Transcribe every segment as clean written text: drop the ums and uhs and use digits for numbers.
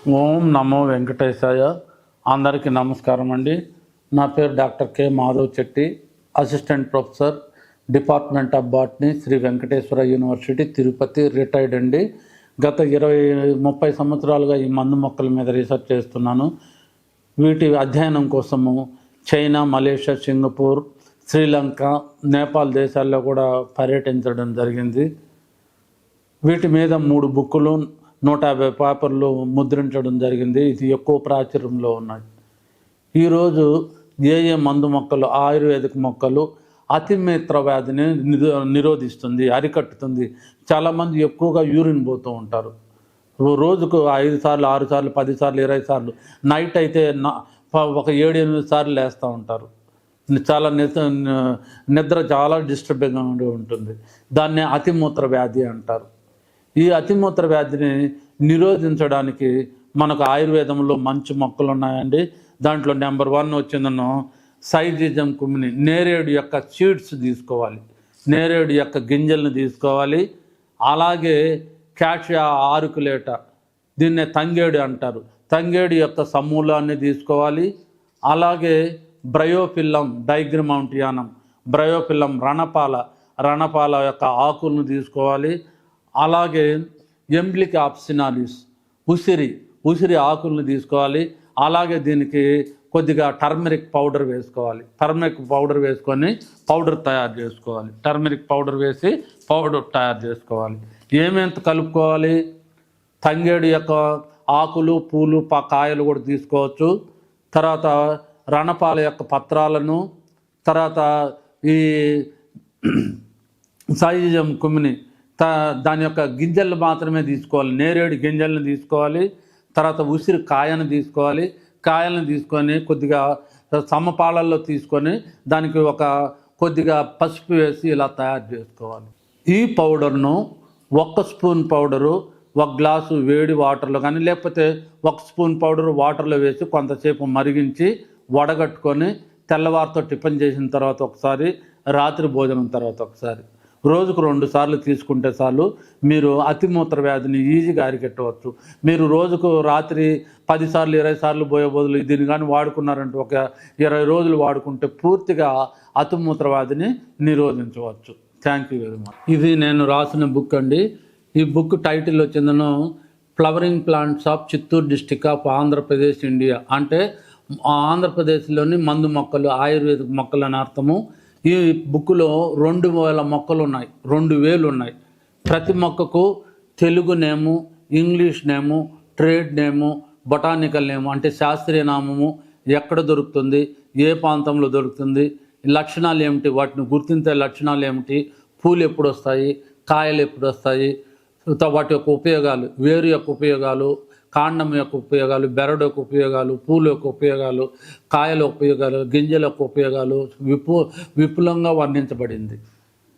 ఓం నమో వెంకటేశాయ. అందరికీ నమస్కారం అండి. నా పేరు doctor K Madhav Chetty, assistant professor, department of botany, Sri Venkateswara university, Tirupati, retired అండి. గత 20-30 సంవత్సరాలుగా ఈ మందు మొక్కల మీద రీసెర్చ్ చేస్తున్నాను. వీటి అధ్యయనం కోసము China, Malaysia, Singapore, Sri Lanka, Nepal దేశాల్లో కూడా పర్యటించడం జరిగింది. వీటి మీద 3 బుక్కులు, 150 పేపర్లు ముద్రించడం జరిగింది. ఇది ఎక్కువ ప్రాచుర్యంలో ఉన్నాయి. ఈరోజు ఏ మందు మొక్కలు, ఆయుర్వేదిక మొక్కలు అతిమిత్ర వ్యాధిని నిరోధిస్తుంది, అరికట్టుతుంది. చాలామంది ఎక్కువగా యూరిన్ పోతూ ఉంటారు. రోజుకు 5 సార్లు, 6 సార్లు, 10 సార్లు, 20 సార్లు, నైట్ అయితే ఒక 7-8 సార్లు లేస్తూ ఉంటారు. చాలా నిద్ర చాలా డిస్టర్బింగ్గా ఉంటుంది. దాన్నే అతిమూత్ర వ్యాధి అంటారు. ఈ అతిమూత్ర వ్యాధిని నిరోధించడానికి మనకు ఆయుర్వేదంలో మంచి మొక్కలు ఉన్నాయండి. దాంట్లో నెంబర్ 1 వచ్చిందను సైజిజం కుమిని, నేరేడు యొక్క సీడ్స్ తీసుకోవాలి, నేరేడు యొక్క గింజలను తీసుకోవాలి. అలాగే క్యాషియా ఆరుకులేట, దీన్నే తంగేడు అంటారు, తంగేడు యొక్క సమూలాన్ని తీసుకోవాలి. అలాగే బ్రయోఫిల్లం డైగ్రిమౌంటియానం, బ్రయోఫిల్లం రణపాల యొక్క ఆకులను తీసుకోవాలి. అలాగే ఎంబ్లిక్ ఆప్సినాలిస్, ఉసిరి ఆకులను తీసుకోవాలి. అలాగే దీనికి కొద్దిగా టర్మరిక్ పౌడర్ వేసుకోవాలి. టర్మరిక్ పౌడర్ వేసుకొని పౌడర్ తయారు చేసుకోవాలి. టర్మరిక్ పౌడర్ వేసి పౌడర్ తయారు చేసుకోవాలి. ఏమేంత కలుపుకోవాలి? తంగేడు యొక్క ఆకులు, పూలు, కాయలు కూడా తీసుకోవచ్చు. తర్వాత రణపాల యొక్క పత్రాలను, తర్వాత ఈ సైజిజం కుమిని దాని యొక్క గింజలు మాత్రమే తీసుకోవాలి. నేరేడు గింజలను తీసుకోవాలి. తర్వాత ఉసిరి కాయను తీసుకోవాలి. కాయలను తీసుకొని కొద్దిగా సమపాలల్లో తీసుకొని దానికి కొద్దిగా పసుపు వేసి ఇలా తయారు చేసుకోవాలి. ఈ పౌడర్ను 1 స్పూన్ పౌడరు 1 గ్లాసు వేడి వాటర్లో కానీ, లేకపోతే 1 స్పూన్ పౌడరు వాటర్లో వేసి కొంతసేపు మరిగించి వడగట్టుకొని తెల్లవారితో టిఫిన్ చేసిన తర్వాత ఒకసారి, రాత్రి భోజనం తర్వాత ఒకసారి, రోజుకు 2 సార్లు తీసుకుంటే చాలు. మీరు అతిమూత్ర వ్యాధిని ఈజీగా అరికెట్టవచ్చు. మీరు రోజుకు రాత్రి 10 సార్లు, 20 సార్లు పోయే బదులు దీన్ని కానీ వాడుకున్నారంటే ఒక 20 రోజులు వాడుకుంటే పూర్తిగా అతిమూత్ర వ్యాధిని నిరోధించవచ్చు. Thank you very much. ఇది నేను రాసిన బుక్ అండి. ఈ బుక్ టైటిల్ వచ్చిందను flowering plants of Chittoor district of Andhra Pradesh, India. అంటే ఆంధ్రప్రదేశ్లోని మందు మొక్కలు, ఆయుర్వేదిక మొక్కలు అని అర్థము. ఈ బుక్లో 2000 మొక్కలు ఉన్నాయి, 2000 ఉన్నాయి. ప్రతి మొక్కకు తెలుగు నేము, ఇంగ్లీష్ నేము, ట్రేడ్ నేము, బొటానికల్ నేము అంటే శాస్త్రీయ నామము, ఎక్కడ దొరుకుతుంది, ఏ ప్రాంతంలో దొరుకుతుంది, లక్షణాలు ఏమిటి, వాటిని గుర్తించే లక్షణాలు ఏమిటి, పూలు ఎప్పుడు వస్తాయి, కాయలు ఎప్పుడు వస్తాయి, వాటి యొక్క ఉపయోగాలు, వేరు యొక్క ఉపయోగాలు, కాండం యొక్క ఉపయోగాలు, బెరడు యొక్క ఉపయోగాలు, పూల యొక్క ఉపయోగాలు, కాయల ఉపయోగాలు, గింజల యొక్క ఉపయోగాలు విపులంగా వర్ణించబడింది.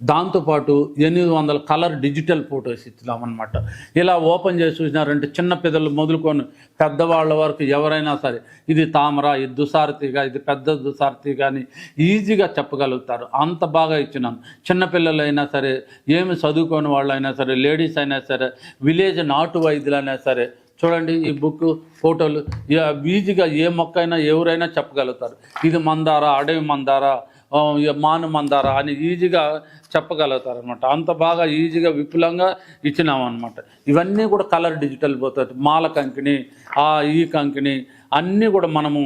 దాంతోపాటు 800 కలర్ డిజిటల్ ఫొటోస్ ఇచ్చినామన్నమాట. ఇలా ఓపెన్ చేసి చూసినారంటే చిన్న పిల్లలు మొదలుకొని పెద్దవాళ్ళ వరకు ఎవరైనా సరే ఇది తామర, ఇది దుసారతిగా, ఇది పెద్ద దుసారతిగా అని ఈజీగా చెప్పగలుగుతారు. అంత బాగా ఇచ్చినాను. చిన్నపిల్లలైనా సరే, ఏమి చదువుకోని వాళ్ళైనా సరే, లేడీస్ అయినా సరే, విలేజ్ నాటు వైద్యులైనా సరే, చూడండి ఈ బుక్ ఫోటోలు ఈజీగా ఏ మొక్క అయినా ఎవరైనా చెప్పగలుగుతారు. ఇది మందార, అడవి మందార, మాను మందార అని ఈజీగా చెప్పగలుగుతారు అనమాట. అంత బాగా ఈజీగా విపులంగా ఇచ్చినామన్నమాట. ఇవన్నీ కూడా కలర్ డిజిటల్ పోతుంది. మాల కంకిని, ఈ కంకిని అన్నీ కూడా మనము,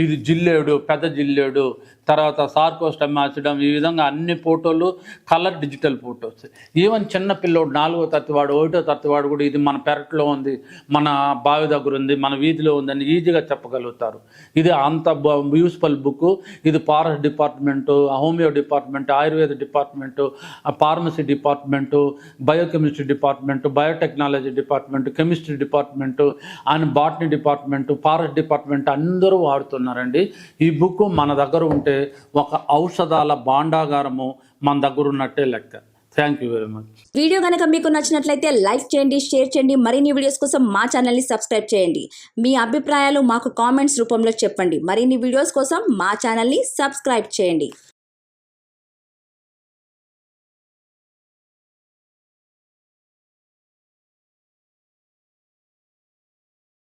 ఇది జిల్లేడు, పెద్ద జిల్లేడు, తర్వాత సార్కోస్టమాసిడమ్, ఈ విధంగా అన్ని ఫోటోలు కలర్ డిజిటల్ ఫోటోస్. ఈవెన్ చిన్న పిల్లోడు 4వ తరగతి వాడు, 1వ తరగతి వాడు కూడా ఇది మన పెరట్లో ఉంది, మన బావి దగ్గర ఉంది, మన వీధిలో ఉందని ఈజీగా చెప్పగలుగుతారు. ఇది అంత యూస్ఫుల్ బుక్. ఇది forest department, homeo department, Ayurveda department, pharmacy department, biochemistry department, biotechnology department, chemistry department and botany department, forest department అందరూ వాడుతున్నారండి. ఈ బుక్ మన దగ్గర ఉంటే ఒక ఔషధాల భాండాగారము మన దగ్గర ఉన్నట్టే లెక్క. Thank you very much. Video కనుక మీకు నచ్చినట్లయితే లైక్ చేయండి, షేర్ చేయండి. మరిన్ని వీడియోస్ కోసం మా ఛానల్ని సబ్స్క్రైబ్ చేయండి. మీ అభిప్రాయాలు మాకు కామెంట్స్ రూపంలో చెప్పండి. మరిన్ని వీడియోస్ కోసం మా ఛానల్ని సబ్స్క్రైబ్ చేయండి.